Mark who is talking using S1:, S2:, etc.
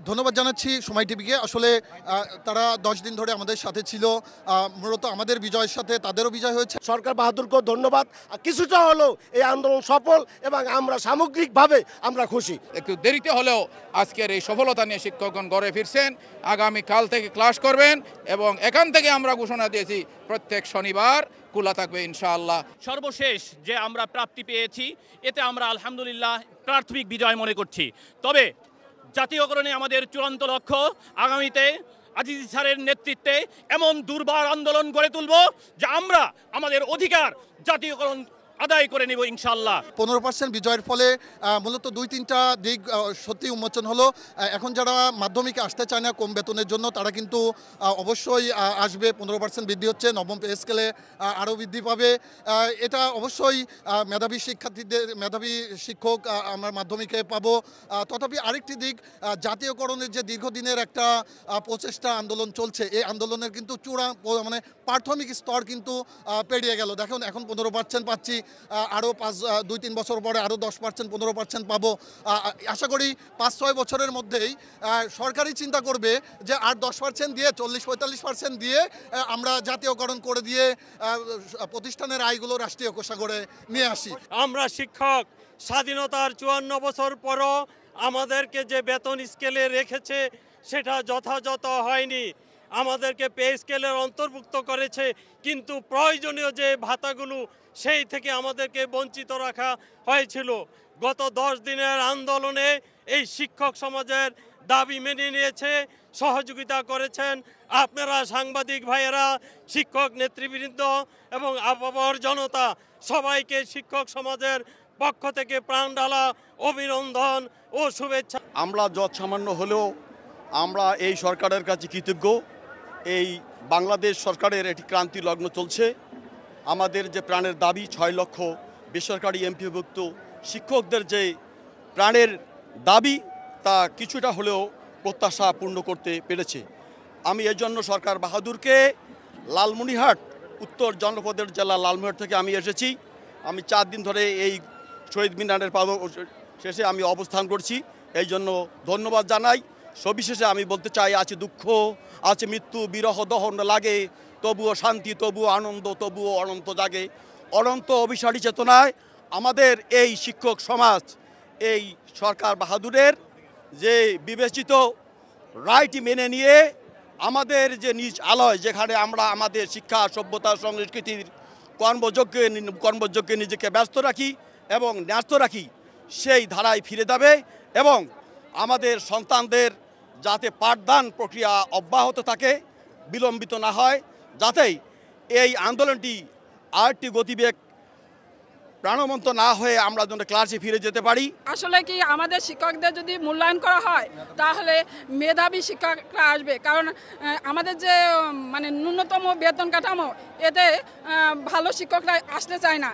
S1: ধন্যবাদ জানাচ্ছি সময় টিভিকে। আসলে তারা 10 দিন ধরে আমাদের সাথে ছিল। মূলত আমাদের বিজয়ের সাথে তাদেরও বিজয় হয়েছে।
S2: সরকার বাহাদুরকেও ধন্যবাদ। কিছুটা হলেও এই আন্দোলন সফল এবং আমরা সামগ্রিকভাবে আমরা খুশি।
S3: একটু দেরিতে হলেও আজকের এই সফলতা নিয়ে শিক্ষকগণ ঘরে ফিরছেন। আগামী কাল থেকে ক্লাস করবেন এবং এখান থেকে আমরা ঘোষণা দিয়েছি প্রত্যেক শনিবার খোলা থাকবে ইনশাআল্লাহ।
S4: সর্বশেষ যে আমরা প্রাপ্তি পেয়েছি এতে আমরা আলহামদুলিল্লাহ প্রাথমিক বিজয় মনে করছি। তবে জাতীয়করণে আমাদের চূড়ান্ত লক্ষ্য আগামীতে আজিজ স্যারের নেতৃত্বে এমন দুর্বার আন্দোলন গড়ে তুলব যে আমরা আমাদের অধিকার জাতীয়করণ আদায় করে নেব ইনশাআল্লাহ।
S1: 15% বিজয়ের ফলে মূলত 2-3টা দিক সত্যি উন্মোচন হলো। এখন যারা মাধ্যমিকে আসতে চায় না কম বেতনের জন্য তারা কিন্তু অবশ্যই আসবে। 15% বৃদ্ধি হচ্ছে, নবম পে স্কেলে আরও বৃদ্ধি পাবে। এটা অবশ্যই মেধাবী শিক্ষার্থীদের, মেধাবী শিক্ষক আমরা মাধ্যমিকে পাবো। তথাপি আরেকটি দিক, জাতীয়করণের যে দীর্ঘদিনের একটা প্রচেষ্টা আন্দোলন চলছে, এই আন্দোলনের কিন্তু মানে প্রাথমিক স্তর কিন্তু পেরিয়ে গেল। দেখুন এখন 15% পাচ্ছি, আরও 2-3 বছর পরে আরও 10%, 15% পাবো। আশা করি 5-6 বছরের মধ্যেই সরকারই চিন্তা করবে যে আর 10% দিয়ে 40-45% দিয়ে আমরা জাতীয়করণ করে দিয়ে প্রতিষ্ঠানের আয়গুলো রাষ্ট্রীয় কোষাগারে নিয়ে আসি।
S5: আমরা শিক্ষক স্বাধীনতার 54 বছর পরও আমাদেরকে যে বেতন স্কেলে রেখেছে সেটা যথাযথ হয়নি। আমাদেরকে পে স্কেলের অন্তর্ভুক্ত করেছে, কিন্তু প্রয়োজনীয় যে ভাতাগুলো সেই থেকে আমাদেরকে বঞ্চিত রাখা হয়েছিল। গত 10 দিনের আন্দোলনে এই শিক্ষক সমাজের দাবি মেনে নিয়েছে, সহযোগিতা করেছেন আপনারা সাংবাদিক ভাইয়েরা, শিক্ষক নেতৃবৃন্দ এবং আপামর জনতা। সবাইকে শিক্ষক সমাজের পক্ষ থেকে প্রাণ ঢালা অভিনন্দন ও শুভেচ্ছা।
S6: আমরা যৎসামান্য হলেও আমরা এই সরকারের কাছে কৃতজ্ঞ। এই বাংলাদেশ সরকারের একটি ক্রান্তি লগ্ন চলছে। আমাদের যে প্রাণের দাবি 6 লক্ষ বেসরকারি এমপিভুক্ত শিক্ষকদের যে প্রাণের দাবি তা কিছুটা হলেও প্রত্যাশা পূর্ণ করতে পেরেছে। আমি এজন্য সরকার বাহাদুরকে লালমনিরহাট উত্তর জনপদের জেলা লালমনিরহাট থেকে আমি এসেছি। আমি 4 দিন ধরে এই শহীদ মিনারের শেষে আমি অবস্থান করছি, এই জন্য ধন্যবাদ জানাই। সবিশেষে আমি বলতে চাই, আছে দুঃখ, আছে মৃত্যু, বিরহ দহন লাগে, তবুও শান্তি, তবুও আনন্দ, তবুও অনন্ত জাগে। অনন্ত অভিসারী চেতনায় আমাদের এই শিক্ষক সমাজ এই সরকার বাহাদুরের যে বিবেচিত রায়টি মেনে নিয়ে আমাদের যে নিজ আলয়, যেখানে আমরা আমাদের শিক্ষা, সভ্যতা, সংস্কৃতির কর্মযজ্ঞে নিজেকে ব্যস্ত রাখি এবং ন্যস্ত রাখি, সেই ধারায় ফিরে যাবে এবং আমাদের সন্তানদের যাতে পাঠদান প্রক্রিয়া অব্যাহত থাকে, বিলম্বিত না হয়, যাতে এই আন্দোলনটি আরেকটি গতিবেগ প্রাণবন্ত না হয়ে আমরা যেন ক্লাসে ফিরে যেতে পারি।
S7: আসলে কি আমাদের শিক্ষকদের যদি মূল্যায়ন করা হয় তাহলে মেধাবী শিক্ষকরা আসবে, কারণ আমাদের যে মানে ন্যূনতম বেতন কাঠামো এতে ভালো শিক্ষকরা আসতে চায় না।